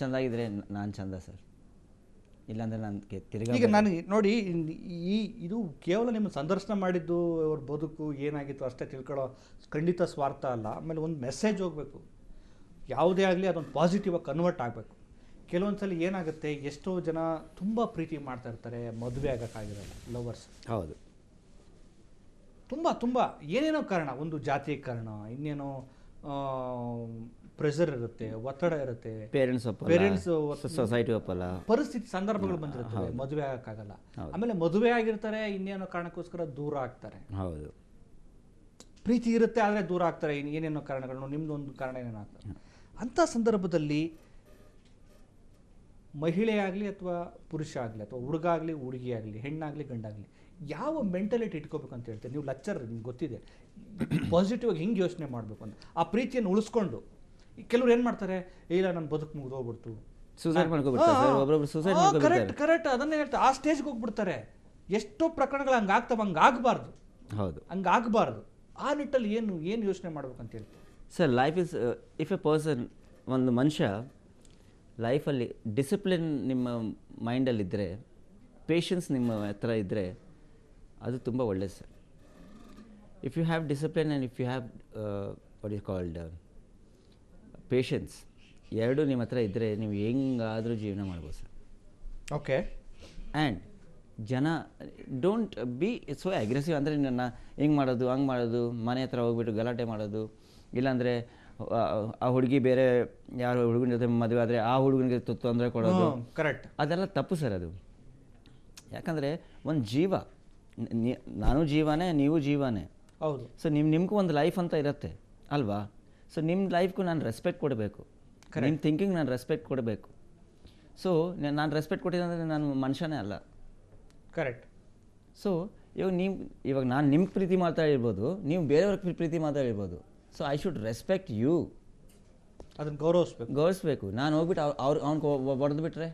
ಚೆಂದಾಗಿದ್ರೆ ನಾನು ಚಂದ ಸರ್, ಇಲ್ಲಾಂದರೆ ನಾನು ತಿರ್ಗಾ ಈಗ ನಾನು ನೋಡಿ ಇದು ಕೇವಲ ನಿಮ್ಮ ಸಂದರ್ಶನ ಮಾಡಿದ್ದು ಅವ್ರ ಬದುಕು ಏನಾಗಿತ್ತು ಅಷ್ಟೇ ತಿಳ್ಕೊಳ್ಳೋ ಖಂಡಿತ ಸ್ವಾರ್ಥ ಅಲ್ಲ. ಆಮೇಲೆ ಒಂದು ಮೆಸೇಜ್ ಹೋಗಬೇಕು, ಯಾವುದೇ ಆಗಲಿ ಅದೊಂದು ಪಾಸಿಟಿವ್ ಆಗಿ ಕನ್ವರ್ಟ್ ಆಗಬೇಕು. ಕೆಲವೊಂದು ಸಲ ಏನಾಗುತ್ತೆ, ಎಷ್ಟೋ ಜನ ತುಂಬ ಪ್ರೀತಿ ಮಾಡ್ತಾ ಇರ್ತಾರೆ, ಮದುವೆ ಆಗೋಕ್ಕಾಗಿರಲ್ಲ, ಲವರ್ಸ್. ಹೌದು, ತುಂಬ ಏನೇನೋ ಕಾರಣ, ಒಂದು ಜಾತಿ ಕಾರಣ, ಇನ್ನೇನೋ ಪ್ರೆಷರ್ ಇರುತ್ತೆ, ಒತ್ತಡ ಇರುತ್ತೆ, ಪೇರೆಂಟ್ಸ್ ಸೊಸೈಟಿ ಒಪ್ಪಲ್ಲ, ಪರಿಸ್ಥಿತಿ ಸಂದರ್ಭಗಳು ಬಂದಿರ್ತವೆ, ಮದುವೆ ಆಗಕ್ಕಾಗಲ್ಲ. ಆಮೇಲೆ ಮದುವೆ ಆಗಿರ್ತಾರೆ, ಇನ್ನೇನೋ ಕಾರಣಕ್ಕೋಸ್ಕರ ದೂರ ಆಗ್ತಾರೆ. ಹೌದು, ಪ್ರೀತಿ ಇರುತ್ತೆ ಆದರೆ ದೂರ ಆಗ್ತಾರೆ, ಏನೇನೋ ಕಾರಣಗಳು, ನಿಮ್ದೊಂದು ಕಾರಣ ಏನೇನೋ ಆಗ್ತದೆ. ಅಂಥ ಸಂದರ್ಭದಲ್ಲಿ ಮಹಿಳೆ ಆಗಲಿ ಅಥವಾ ಪುರುಷ ಆಗಲಿ ಅಥವಾ ಹುಡುಗ ಆಗಲಿ ಹುಡುಗಿ ಆಗಲಿ ಹೆಣ್ಣಾಗಲಿ ಗಂಡಾಗಲಿ ಯಾವ ಮೆಂಟಾಲಿಟಿ ಇಟ್ಕೋಬೇಕು ಅಂತ ಹೇಳ್ತೀರಿ ನೀವು? ಲೆಕ್ಚರ್, ನಿಮ್ಗೆ ಗೊತ್ತಿದೆ ಪಾಸಿಟಿವ್ ಆಗಿ ಹಿಂಗೆ ಯೋಚನೆ ಮಾಡಬೇಕು ಅಂತ, ಆ ಪ್ರೀತಿಯನ್ನು ಉಳಿಸ್ಕೊಂಡು. ಕೆಲವ್ರು ಏನು ಮಾಡ್ತಾರೆ, ಇಲ್ಲ ನನ್ನ ಬದುಕು ಮುಗಿದೋಗ್ಬಿಡ್ತು, ಸೂಸೈಡ್ ಮಾಡ್ಕೊಬಿಡ್ತಾರೆ, ಒಬ್ಬೊಬ್ರು ಸೂಸೈಡ್ ಮಾಡ್ಕೊಬಿಡ್ತಾರೆ. ಕರೆಕ್ಟ್ ಅದನ್ನೇ ಹೇಳ್ತಾರೆ, ಆ ಸ್ಟೇಜ್ಗೆ ಹೋಗ್ಬಿಡ್ತಾರೆ. ಎಷ್ಟೋ ಪ್ರಕರಣಗಳು ಹಂಗಾಗ್ತವೆ, ಹಂಗಾಗಬಾರ್ದು. ಹೌದು, ಹಂಗಾಗಬಾರ್ದು. ಆ ನಿಟ್ಟಲ್ಲಿ ಏನು ಯೋಚನೆ ಮಾಡ್ಬೇಕು ಅಂತ ಹೇಳ್ತೀವಿ sir? Life is if A person, ಒಂದು ಮನುಷ್ಯ ಲೈಫಲ್ಲಿ ಡಿಸಿಪ್ಲಿನ್ ನಿಮ್ಮ ಮೈಂಡಲ್ಲಿದ್ದರೆ, ಪೇಷನ್ಸ್ ನಿಮ್ಮ ಹತ್ರ ಇದ್ದರೆ, ಅದು ತುಂಬ ಒಳ್ಳೆಯದು sir. If you have discipline and if you have what is called patience, ಎರಡೂ ನಿಮ್ಮ ಹತ್ರ ಇದ್ದರೆ ನೀವು ಹೆಂಗಾದರೂ ಜೀವನ ಮಾಡ್ಬೋದು ಸರ್. ಓಕೆ. ಆ್ಯಂಡ್ ಜನ ಡೋಂಟ್ ಬಿ ಸೋ ಅಗ್ರೆಸಿವ್. ಅಂದರೆ ನನ್ನ ಹೆಂಗೆ ಮಾಡೋದು ಹಂಗೆ ಮಾಡೋದು, ಮನೆ ಹತ್ರ ಹೋಗ್ಬಿಟ್ಟು ಗಲಾಟೆ ಮಾಡೋದು, ಇಲ್ಲಾಂದರೆ ಆ ಹುಡುಗಿ ಬೇರೆ ಯಾರು ಹುಡುಗನ ಜೊತೆ ಮದುವೆ ಆದರೆ ಆ ಹುಡುಗನಿಗೆ ತೊಂದರೆ ಕೊಡೋದು, ಕರೆಕ್ಟ್, ಅದೆಲ್ಲ ತಪ್ಪು ಸರ್. ಅದು ಯಾಕಂದರೆ ಒಂದು ಜೀವ, ನಾನು ಜೀವನೇ, ನೀವು ಜೀವನೇ. ಹೌದು. ಸೊ ನಿಮಗೂ ಒಂದು ಲೈಫ್ ಅಂತ ಇರುತ್ತೆ ಅಲ್ವಾ? ಸೊ ನಿಮ್ಮ ಲೈಫ್ಗೂ ನಾನು ರೆಸ್ಪೆಕ್ಟ್ ಕೊಡಬೇಕು, ನಿಮ್ಮ ಥಿಂಕಿಂಗ್ ನಾನು ರೆಸ್ಪೆಕ್ಟ್ ಕೊಡಬೇಕು. ಸೊ ನಾನು ರೆಸ್ಪೆಕ್ಟ್ ಕೊಟ್ಟಿದ್ದಂದರೆ ನಾನು ಮನುಷ್ಯನೇ ಅಲ್ಲ. ಕರೆಕ್ಟ್. ಸೊ ಇವಾಗ ನಾನು ನಿಮ್ಗೆ ಪ್ರೀತಿ ಮಾತಾಡಿರ್ಬೋದು, ನೀವು ಬೇರೆಯವ್ರಿಗೆ ಪ್ರೀತಿ ಮಾತಾಡಿರ್ಬೋದು. So I should respect you, ಅದನ್ನು ಗೌರವಿಸ್ಬೇಕು. ನಾನು ಹೋಗ್ಬಿಟ್ಟು ಅವ್ನಿಗೆ ಹೊಡೆದು ಬಿಟ್ರೆ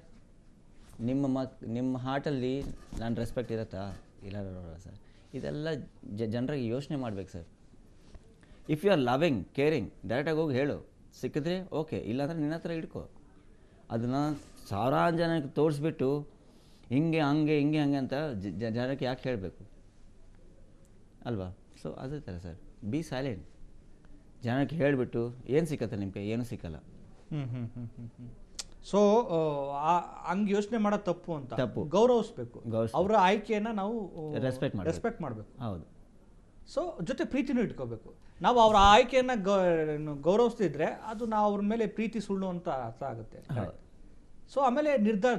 ನಿಮ್ಮ ಹಾರ್ಟಲ್ಲಿ ನಾನು ರೆಸ್ಪೆಕ್ಟ್ ಇರುತ್ತಾ? ಇಲ್ಲ ಸರ್. ಇದೆಲ್ಲ ಜನರಿಗೆ ಯೋಚನೆ ಮಾಡ್ಬೇಕು sir. If you are loving, caring, ಡೈರೆಕ್ಟಾಗಿ ಹೋಗಿ ಹೇಳು, ಸಿಕ್ಕಿದ್ರೆ ಓಕೆ, ಇಲ್ಲಾಂದರೆ ನಿನ್ನ ಹತ್ರ ಇಟ್ಕೋ. ಅದನ್ನು ಸಾವಿರಾರು ಜನಕ್ಕೆ ತೋರಿಸ್ಬಿಟ್ಟು ಹಿಂಗೆ ಹಂಗೆ ಅಂತ ಜನಕ್ಕೆ ಯಾಕೆ ಹೇಳಬೇಕು ಅಲ್ವಾ? ಸೊ ಅದೇ ಥರ ಸರ್, ಬಿ ಸೈಲೆಂಟ್. ಜನಕ್ಕೆ ಹೇಳಿಬಿಟ್ಟು ಏನು ಸಿಕ್ಕತ್ತೆ ನಿಮಗೆ? ಏನೂ ಸಿಕ್ಕಲ್ಲ. ಸೊ ಹಂಗೆ ಯೋಚನೆ ಮಾಡೋದು ತಪ್ಪು ಅಂತ. ತಪ್ಪು. ಗೌರವಿಸ್ಬೇಕು, ಅವರ ಆಯ್ಕೆಯನ್ನು ನಾವು ರೆಸ್ಪೆಕ್ಟ್ ಮಾಡಬೇಕು. ಹೌದು. ಸೊ ಜೊತೆ ಪ್ರೀತಿನೂ ಇಟ್ಕೋಬೇಕು. ನಾವು ಅವರ ಆಯ್ಕೆಯನ್ನು ಗೌರವಿಸ್ತಿದ್ರೆ ಅದು ನಾವು ಅವ್ರ ಮೇಲೆ ಪ್ರೀತಿ ಸುಳ್ಳು ಅಂತ ಅರ್ಥ ಆಗುತ್ತೆ. ಸೊ ಆಮೇಲೆ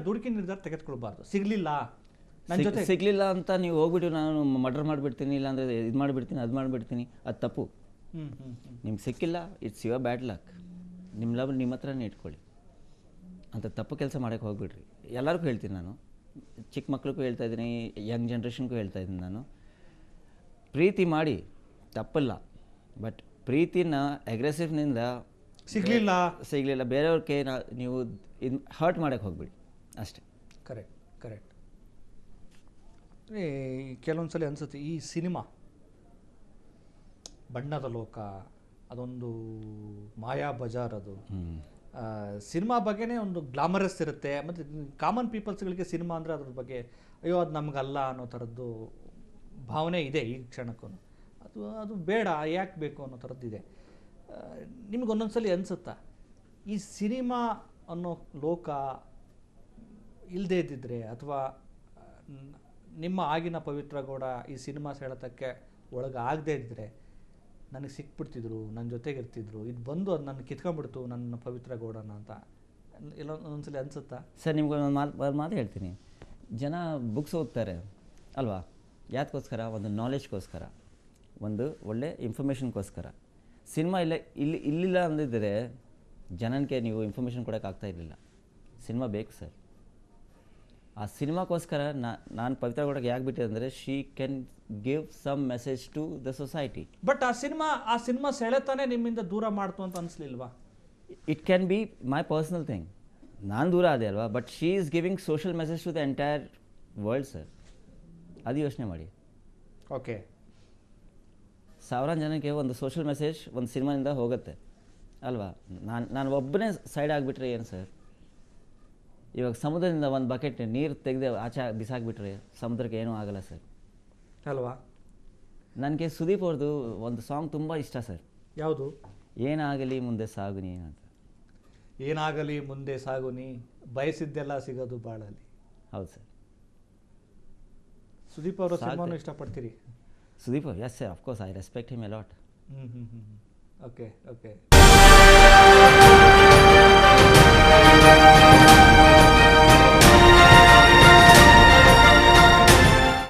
ದುಡುಕಿ ನಿರ್ಧಾರ ತೆಗೆದುಕೊಳ್ಬಾರ್ದು. ಸಿಗಲಿಲ್ಲ ನನ್ನ ಜೊತೆ ಸಿಗಲಿಲ್ಲ ಅಂತ ನೀವು ಹೋಗ್ಬಿಟ್ಟು ನಾನು ಮರ್ಡರ್ ಮಾಡಿಬಿಡ್ತೀನಿ, ಇಲ್ಲಾಂದರೆ ಇದು ಮಾಡಿಬಿಡ್ತೀನಿ, ಅದು ಮಾಡಿಬಿಡ್ತೀನಿ, ಅದು ತಪ್ಪು. ನಿಮ್ಗೆ ಸಿಕ್ಕಿಲ್ಲ, ಇಟ್ಸ್ ಯುವರ್ ಬ್ಯಾಡ್ ಲಕ್. ನಿಮ್ಮ ಲವ್ ನಿಮ್ಮ ಹತ್ರನೇ ಇಟ್ಕೊಳ್ಳಿ. ಅಂತ ತಪ್ಪು ಕೆಲಸ ಮಾಡೋಕ್ಕೆ ಹೋಗ್ಬಿಡ್ರಿ. ಎಲ್ಲರಿಗೂ ಹೇಳ್ತೀನಿ ನಾನು, ಚಿಕ್ಕ ಮಕ್ಳಿಗೂ ಹೇಳ್ತಾ ಇದ್ದೀನಿ, ಯಂಗ್ ಜನ್ರೇಷನ್ಗೂ ಹೇಳ್ತಾ ಇದ್ದೀನಿ ನಾನು, ಪ್ರೀತಿ ಮಾಡಿ ತಪ್ಪಲ್ಲ. ಬಟ್ ಪ್ರೀತಿನ ಅಗ್ರೆಸಿವ್ನಿಂದ ಸಿಗಲಿಲ್ಲ ಬೇರೆಯವ್ರಿಗೆ ನೀವು ಇದು ಹರ್ಟ್ ಮಾಡೋಕ್ಕೆ ಹೋಗ್ಬಿಡಿ ಅಷ್ಟೇ. ಕರೆಕ್ಟ್. ಕೆಲವೊಂದು ಸಲ ಅನಿಸುತ್ತೆ, ಈ ಸಿನಿಮಾ ಬಣ್ಣದ ಲೋಕ ಅದೊಂದು ಮಾಯಾ ಬಜಾರ್. ಅದು ಸಿನಿಮಾ ಬಗ್ಗೆನೇ ಒಂದು ಗ್ಲಾಮರಸ್ ಇರುತ್ತೆ. ಮತ್ತು ಕಾಮನ್ ಪೀಪಲ್ಸ್ಗಳಿಗೆ ಸಿನಿಮಾ ಅಂದರೆ ಅದ್ರ ಬಗ್ಗೆ ಅಯ್ಯೋ ಅದು ನಮಗಲ್ಲ ಅನ್ನೋ ಥರದ್ದು ಭಾವನೆ ಇದೆ ಈ ಕ್ಷಣಕ್ಕೂ. ಅದು ಬೇಡ, ಯಾಕೆ ಬೇಕು ಅನ್ನೋ ಥರದ್ದಿದೆ. ನಿಮಗೊಂದೊಂದ್ಸಲಿ ಅನಿಸುತ್ತಾ, ಈ ಸಿನಿಮಾ ಅನ್ನೋ ಲೋಕ ಇಲ್ಲದೇ ಇದ್ದಿದ್ರೆ, ಅಥವಾ ನಿಮ್ಮ ಆಗಿನ ಪವಿತ್ರ ಗೌಡ ಈ ಸಿನಿಮಾ ಸೆಳೆತಕ್ಕೆ ಒಳಗಾಗದೇ ಇದ್ದರೆ ನನಗೆ ಸಿಕ್ಬಿಡ್ತಿದ್ರು, ನನ್ನ ಜೊತೆಗೆ ಇರ್ತಿದ್ರು, ಇದು ಬಂದು ಅದು ನನ್ನ ಕಿತ್ಕೊಂಡ್ಬಿಡ್ತು ನನ್ನ ಪವಿತ್ರ ಗೌಡನ ಅಂತ ಎಲ್ಲ ಒಂದೊಂದ್ಸಲಿ ಅನಿಸುತ್ತಾ ಸರ್? ನಿಮ್ಗೆ ಒಂದು ಮಾತು ಹೇಳ್ತೀನಿ. ಜನ ಬುಕ್ಸ್ ಓದ್ತಾರೆ ಅಲ್ವಾ? ಯಾತಕ್ಕೋಸ್ಕರ? ಒಂದು ನಾಲೆಜ್ಗೋಸ್ಕರ, ಒಂದು ಒಳ್ಳೆ ಇನ್ಫಾರ್ಮೇಷನ್ಗೋಸ್ಕರ. ಸಿನಿಮಾ ಇಲ್ಲಿಲ್ಲ ಅಂದಿದ್ದರೆ ಜನಕ್ಕೆ ನೀವು ಇನ್ಫಾರ್ಮೇಷನ್ ಕೊಡೋಕ್ಕಾಗ್ತಾ ಇರಲಿಲ್ಲ. ಸಿನಿಮಾ ಬೇಕು ಸರ್. ಆ ಸಿನಿಮಾಕ್ಕೋಸ್ಕರ ನಾನು ಪವಿತ್ರ ಗೌಡಕ್ಕೆ ಯಾಕೆ ಬಿಟ್ಟಿದೆ ಅಂದರೆ, she can give some message to the society. But ಆ ಸಿನಿಮಾ ಸೆಳೆತಾನೆ ನಿಮ್ಮಿಂದ ದೂರ ಮಾಡ್ತು ಅಂತ ಅನಿಸ್ಲಿಲ್ವಾ? It can be my personal thing. ನಾನು ದೂರ ಆದೆ ಅಲ್ವಾ, but she is giving social message to the entire world sir. ಅದು ಯೋಚನೆ ಮಾಡಿ. ಓಕೆ. ಸಾವಿರಾರು ಜನಕ್ಕೆ ಒಂದು ಸೋಷಿಯಲ್ ಮೆಸೇಜ್ ಒಂದು ಸಿನಿಮಾದಿಂದ ಹೋಗುತ್ತೆ ಅಲ್ವಾ? ನಾನು ಒಬ್ಬನೇ ಸೈಡ್ ಆಗಿಬಿಟ್ರೆ ಏನು ಸರ್? ಇವಾಗ ಸಮುದ್ರದಿಂದ ಒಂದು ಬಕೆಟ್ ನೀರು ತೆಗೆದು ಆಚೆ ಬಿಸಾಕ್ಬಿಟ್ರೆ ಸಮುದ್ರಕ್ಕೆ ಏನೂ ಆಗಲ್ಲ ಸರ್. ಅಲ್ವಾ? ನನಗೆ ಸುದೀಪ್ ಅವ್ರದ್ದು ಒಂದು ಸಾಂಗ್ ತುಂಬ ಇಷ್ಟ ಸರ್. ಯಾವುದು? ಏನಾಗಲಿ ಮುಂದೆ ಸಾಗು ನೀನು ಅಂತ. ಏನಾಗಲಿ ಮುಂದೆ ಸಾಗು ನೀ, ಬಯಸಿದ್ದೆಲ್ಲ ಸಿಗೋದು ಬಾಳಲಿ. ಹೌದು ಸರ್. ಸುದೀಪ್ ಅವರ ಸಿನಿಮಾನು ಇಷ್ಟಪಡ್ತೀರಿ? ಸುದೀಪ್ ಅವ್ರು, yes sir, of course I respect him A lot. Okay okay.